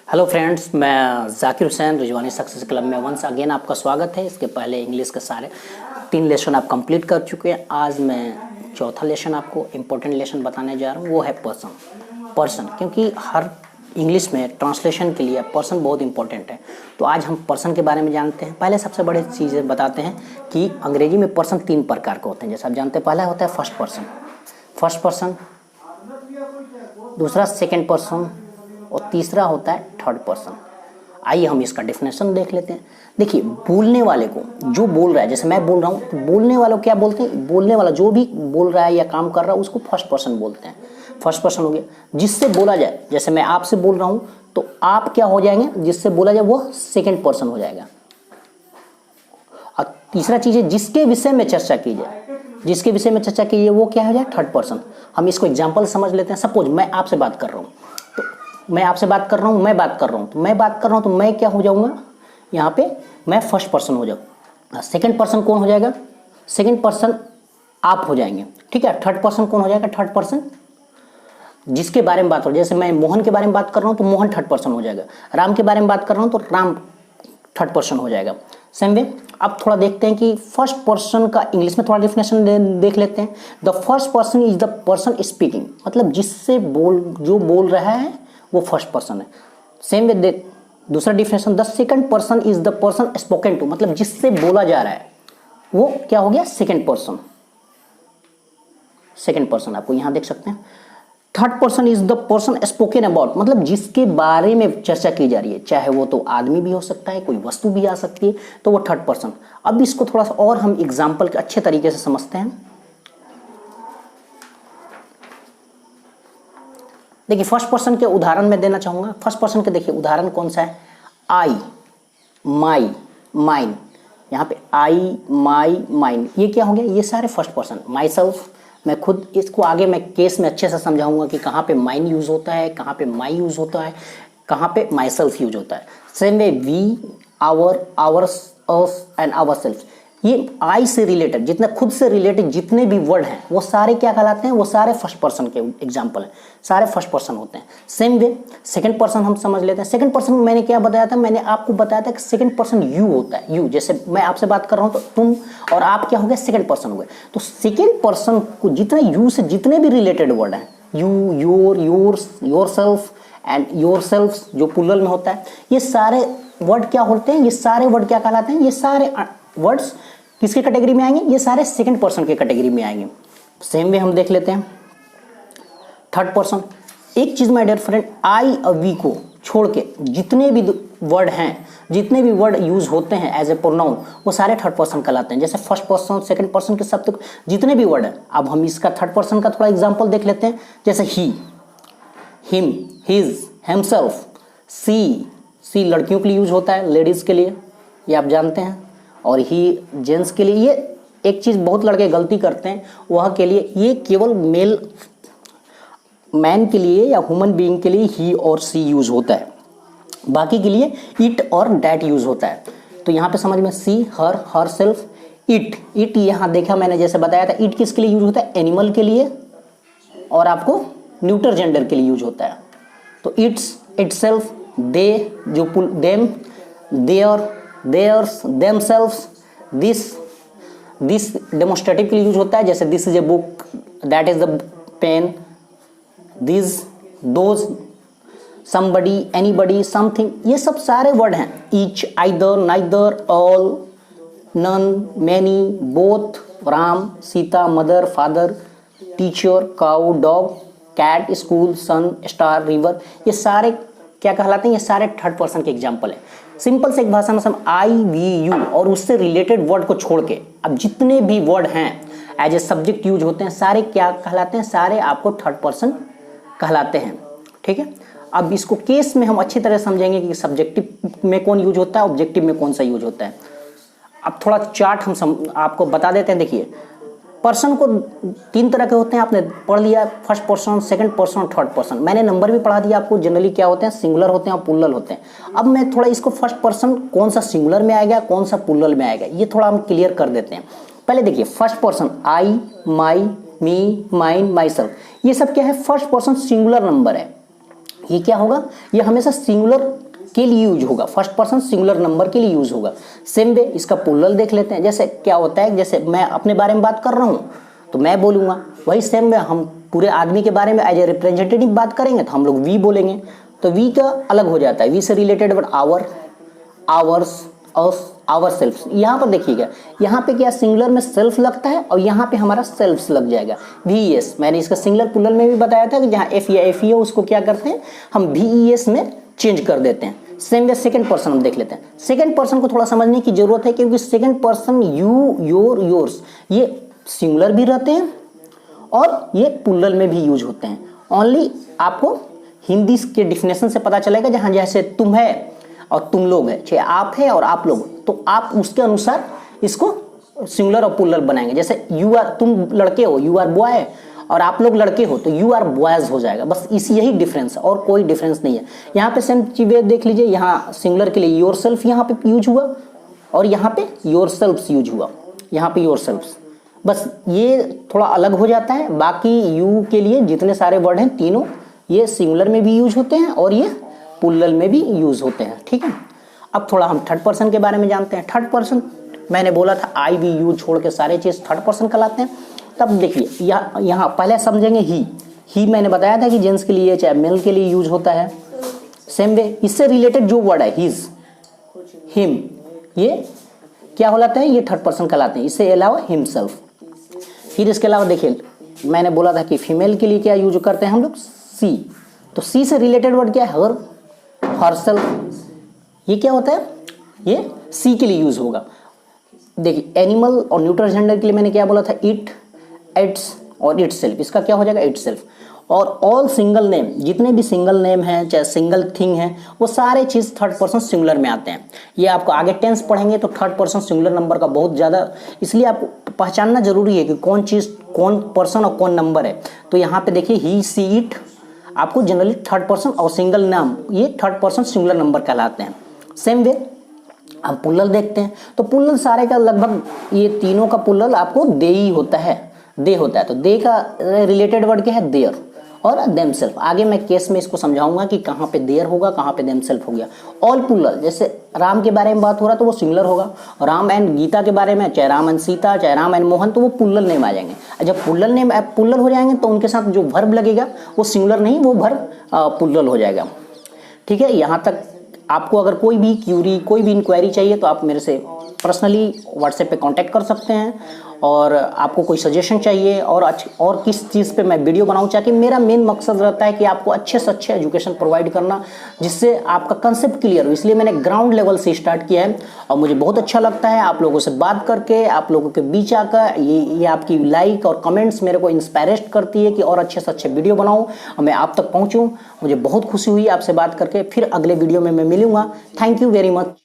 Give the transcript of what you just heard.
Hello friends, मैं Zakir Hussain Rizwani success club में once again आपका स्वागत है। इसके पहले इंग्लिश के सारे 3 लेसन आप कंप्लीट कर चुके हैं। आज मैं चौथा लेसन आपको इम्पोर्टेंट लेसन बताने जा रहा हूँ, वो है पर्सन। क्योंकि हर इंग्लिश में ट्रांसलेशन के लिए पर्सन बहुत इंपॉर्टेंट है। तो आज हम पर्सन के बारे में जानते हैं। पहले सबसे बड़ी चीज़ें बताते हैं कि अंग्रेजी में पर्सन 3 प्रकार के होते हैं। जैसे आप जानते हैं, पहला होता है फर्स्ट पर्सन, दूसरा सेकेंड पर्सन और तीसरा होता है थर्ड पर्सन। आइए हम इसका डेफिनेशन देख लेते हैं। देखिए, बोलने वाले को जो बोल रहा है, जैसे मैं बोल रहा हूँ तो बोलने वालों को क्या बोलते हैं? बोलने वाला जो भी बोल रहा है या काम कर रहा है उसको फर्स्ट पर्सन बोलते हैं। फर्स्ट पर्सन हो गया जिससे बोला जाए। जैसे मैं आपसे बोल रहा हूँ तो आप क्या हो जाएंगे? जिससे बोला जाए वो सेकेंड पर्सन हो जाएगा। और तीसरा चीज़ है जिसके विषय में चर्चा की जाए, वो क्या हो जाए? Third person. हम इसको एग्जाम्पल समझ लेते हैं। सपोज मैं आपसे बात कर रहा हूँ, तो मैं क्या हो जाऊंगा? यहाँ पे मैं फर्स्ट पर्सन हो जाऊँ। सेकंड पर्सन कौन हो जाएगा? सेकंड पर्सन आप हो जाएंगे, ठीक है। थर्ड पर्सन कौन हो जाएगा? थर्ड पर्सन जिसके बारे में बात हो रही है। जैसे मैं मोहन के बारे में बात कर रहा हूँ तो मोहन थर्ड पर्सन हो जाएगा। राम के बारे में बात कर रहा हूँ तो राम थर्ड पर्सन हो जाएगा। सेम वे अब थोड़ा देखते हैं कि फर्स्ट पर्सन का इंग्लिश में थोड़ा डेफिनेशन देख लेते हैं। The first person is the person speaking, मतलब जो बोल रहा है वो फर्स्ट पर्सन है। सेम वे दूसरा definition, the second person is the person spoken to, मतलब जिससे बोला जा रहा है वो क्या हो गया? सेकंड पर्सन आपको यहां देख सकते हैं। Third person is the person spoken about, मतलब जिसके बारे में चर्चा की जा रही है। चाहे वो तो आदमी भी हो सकता है, कोई वस्तु भी आ सकती है, तो वो थर्ड पर्सन। अब इसको थोड़ा सा और हम एग्जाम्पल के अच्छे तरीके से समझते हैं। देखिए, फर्स्ट पर्सन के उदाहरण में देना चाहूंगा। फर्स्ट पर्सन के देखिए उदाहरण कौन सा है? आई, माई, माइन। यहाँ पे आई, माई, माइन, ये क्या हो गया? ये सारे फर्स्ट पर्सन। माई सेल्फ, मैं खुद। इसको आगे मैं केस में अच्छे से समझाऊंगा कि कहाँ पे माइन यूज होता है, कहाँ पे माई यूज होता है, कहाँ पे माई सेल्फ यूज होता है। Same way we, our, ours, us and our self. ये आई से रिलेटेड जितने खुद से रिलेटेड जितने भी वर्ड हैं वो सारे क्या कहलाते हैं? वो सारे फर्स्ट पर्सन के एग्जाम्पल हैं, सारे फर्स्ट पर्सन होते हैं। सेम वे सेकंड पर्सन हम समझ लेते हैं। सेकंड पर्सन मैंने क्या बताया था? मैंने आपको बताया था कि सेकंड पर्सन यू होता है। यू, जैसे मैं आपसे बात कर रहा हूं तो तुम और आप क्या हो गए? सेकंड पर्सन हो गए। तो सेकंड पर्सन को जितने यू से जितने भी रिलेटेड वर्ड हैं, you, your, yours, yourself and yourself जो प्लूरल में होता है, ये सारे वर्ड क्या होते हैं? ये सारे वर्ड क्या कहलाते हैं? ये सारे वर्ड्स किसके कैटेगरी में आएंगे? ये सारे सेकंड पर्सन के कैटेगरी में आएंगे। सेम वे हम देख लेते हैं थर्ड पर्सन। एक चीज माय डियर फ्रेंड, आई और वी को छोड़ के जितने भी वर्ड हैं, जितने भी वर्ड यूज होते हैं एज ए प्रोनाउन, वो सारे थर्ड पर्सन कहलाते हैं। जैसे फर्स्ट पर्सन, सेकंड पर्सन के सब तक जितने भी वर्ड हैं। अब हम इसका थर्ड पर्सन का थोड़ा एग्जाम्पल देख लेते हैं। जैसे ही, हिम, हिज, हिमसेल्फ। सी लड़कियों के लिए यूज होता है, लेडीज के लिए, ये आप जानते हैं। और ही जेंट्स के लिए। ये एक चीज बहुत लड़के गलती करते हैं, वह के लिए ये केवल मैन के लिए या ह्यूमन बीइंग के लिए ही और सी यूज होता है। बाकी के लिए इट और डैट यूज होता है। तो यहाँ पे समझ में, सी, हर सेल्फ, इट यहाँ देखा मैंने जैसे बताया था। इट किसके लिए यूज होता है? एनिमल के लिए, और आपको न्यूटर जेंडर के लिए यूज होता है। तो इट्स, इटसेल्फ, दे, जो them, their, theirs, themselves, this demonstrative के लिए यूज होता है। जैसे this is a book, that is the pen, this, those, somebody, anybody, something, ये सब सारे वर्ड हैं। each, either, neither, all, none, many, both, Ram, Sita, mother, father, teacher, cow, dog, cat, school, sun, star, river, ये सारे क्या कहलाते हैं? ये सारे थर्ड पर्सन के एग्जाम्पल हैं। सिंपल से एक भाषा में सब आई, वी, यू और उससे रिलेटेड वर्ड को छोड़ के अब जितने भी वर्ड हैं एज ए सब्जेक्ट यूज होते हैं, सारे क्या कहलाते हैं? सारे आपको थर्ड पर्सन कहलाते हैं, ठीक है। अब इसको केस में हम अच्छी तरह समझेंगे कि सब्जेक्टिव में कौन यूज होता है, ऑब्जेक्टिव में कौन सा यूज होता है। अब थोड़ा चार्ट हम आपको बता देते हैं। देखिए, पर्सन को 3 तरह के होते हैं, आपने पढ़ लिया। फर्स्ट पर्सन, सेकंड पर्सन और थर्ड पर्सन। मैंने नंबर भी पढ़ा दिया आपको। जनरली क्या होते हैं? सिंगुलर होते हैं और प्लूरल होते हैं। अब मैं थोड़ा इसको फर्स्ट पर्सन कौन सा सिंगुलर में आएगा, कौन सा प्लूरल में आएगा, ये थोड़ा हम क्लियर कर देते हैं। पहले देखिए, first person I, my, me, mine, my self, ये सब क्या है? फर्स्ट पर्सन सिंगुलर नंबर है। ये क्या होगा, ये हमेशा सिंगुलर के लिए यूज होगा, फर्स्ट पर्सन सिंगुलर नंबर के लिए यूज होगा। सेम वे इसका प्लूरल देख लेते हैं। जैसे क्या होता है, जैसे मैं अपने बारे में बात कर रहा हूँ तो मैं बोलूँगा, वही सेम वे हम पूरे आदमी के बारे में एज ए रिप्रेजेंटेटिव बात करेंगे तो हम लोग वी बोलेंगे। तो वी का अलग हो जाता है, वी से related word our, ours, our self. यहाँ पर देखिएगा, यहाँ पे क्या सिंगुलर में सेल्फ लगता है और यहाँ पे हमारा सेल्फ्स लग जाएगा, VES। मैंने इसका सिंगुलर प्लूरल में भी बताया था कि जहाँ एफ या एफ हो उसको क्या करते हैं हम VES में चेंज कर देते हैं। सेम वे सेकंड पर्सन हम देख लेते हैं। सेकंड पर्सन को थोड़ा समझने की जरूरत है क्योंकि second person you, your, yours ये सिंगुलर भी रहते हैं और ये प्लूरल में भी यूज होते हैं। ओनली आपको हिंदी के डिफिनेशन से पता चलेगा, जहाँ जैसे तुम है और तुम लोग है, चाहे आप है और आप लोग, तो आप उसके अनुसार इसको सिंगुलर और प्लूरल बनाएंगे। जैसे यू आर, तुम लड़के हो, यू आर बॉय, और आप लोग लड़के हो तो यू आर बॉयज हो जाएगा। बस इसी यही डिफरेंस है और कोई डिफरेंस नहीं है। यहाँ पे सेम चीजें देख लीजिए, यहाँ सिंगुलर के लिए योर सेल्फ यहाँ पे यूज हुआ और यहाँ पे योर सेल्फ्स यूज हुआ, यहाँ पे योर सेल्फ्स। बस ये थोड़ा अलग हो जाता है। बाकी यू के लिए जितने सारे वर्ड हैं तीनों ये सिंगुलर में भी यूज होते हैं और ये प्लूरल में भी यूज होते हैं। ठीक है, अब थोड़ा हम थर्ड पर्सन के बारे में जानते हैं। थर्ड पर्सन मैंने बोला था आई, वी, यू छोड़ के सारे चीज थर्ड पर्सन कहलाते हैं। तब देखिए यहाँ पहले समझेंगे ही मैंने बताया था कि जेंट्स के लिए चाहे मेल के लिए यूज होता है। सेम वे इससे रिलेटेड जो वर्ड है हिज, हिम, ये क्या हो जाता है, ये थर्ड पर्सन कहलाते हैं। इससे अलावा हिमसेल्फ। फिर इसके अलावा देखिए मैंने बोला था कि फीमेल के लिए क्या यूज करते हैं हम लोग, सी। तो सी से रिलेटेड वर्ड क्या है, हर, हरसेल्फ। ये क्या होता है, ये सी के लिए यूज होगा। देखिए एनिमल और न्यूट्रल जेंडर के लिए मैंने क्या बोला था, इट, इट्स और इटसेल्फ। इसका क्या हो जाएगा, इटसेल्फ। और ऑल सिंगल नेम, जितने भी सिंगल नेम हैं चाहे सिंगल थिंग है, वो सारे चीज थर्ड पर्सन सिंगुलर में आते हैं। ये आपको आगे टेंस पढ़ेंगे तो थर्ड पर्सन सिंगुलर नंबर का बहुत ज्यादा, इसलिए आपको पहचानना जरूरी है कि कौन चीज, कौन पर्सन और कौन नंबर है। तो यहाँ पे देखिए ही, सी, इट आपको जनरली थर्ड पर्सन और सिंगल नाम ये थर्ड पर्सन सिंगुलर नंबर कहलाते हैं। सेम वे हम प्लूरल देखते हैं तो प्लूरल सारे का लगभग ये तीनों का प्लूरल आपको दे ही होता है, दे होता है। तो दे का रिलेटेड वर्ड क्या है, देयर और देमसेल्फ। आगे मैं केस में इसको समझाऊंगा कि कहाँ पे देयर होगा, कहाँ पे देमसेल्फ हो गया। ऑल प्लूरल, जैसे राम के बारे में बात हो रहा तो वो सिंगुलर होगा। राम एंड गीता के बारे में, चाहे राम एंड सीता, चाहे राम एंड मोहन, तो वो प्लूरल नेम आ जाएंगे। जब प्लूरल नेम प्लूरल हो जाएंगे तो उनके साथ जो वर्ब लगेगा वो सिंगुलर नहीं, वो वर्ब प्लूरल हो जाएगा। ठीक है, यहाँ तक आपको अगर कोई भी क्यूरी, कोई भी इंक्वायरी चाहिए तो आप मेरे से पर्सनली व्हाट्सएप पे कांटेक्ट कर सकते हैं। और आपको कोई सजेशन चाहिए और किस चीज़ पे मैं वीडियो बनाऊं, चाहे मेरा मेन मकसद रहता है कि आपको अच्छे से अच्छे एजुकेशन प्रोवाइड करना, जिससे आपका कंसेप्ट क्लियर हो। इसलिए मैंने ग्राउंड लेवल से स्टार्ट किया है और मुझे बहुत अच्छा लगता है आप लोगों से बात करके, आप लोगों के बीच आकर। ये आपकी लाइक और कमेंट्स मेरे को इंस्पायरेट करती है कि और अच्छे से अच्छे वीडियो बनाऊँ और मैं आप तक पहुँचूँ। मुझे बहुत खुशी हुई आपसे बात करके। फिर अगले वीडियो में मैं मिलूँगा। Thank you very much.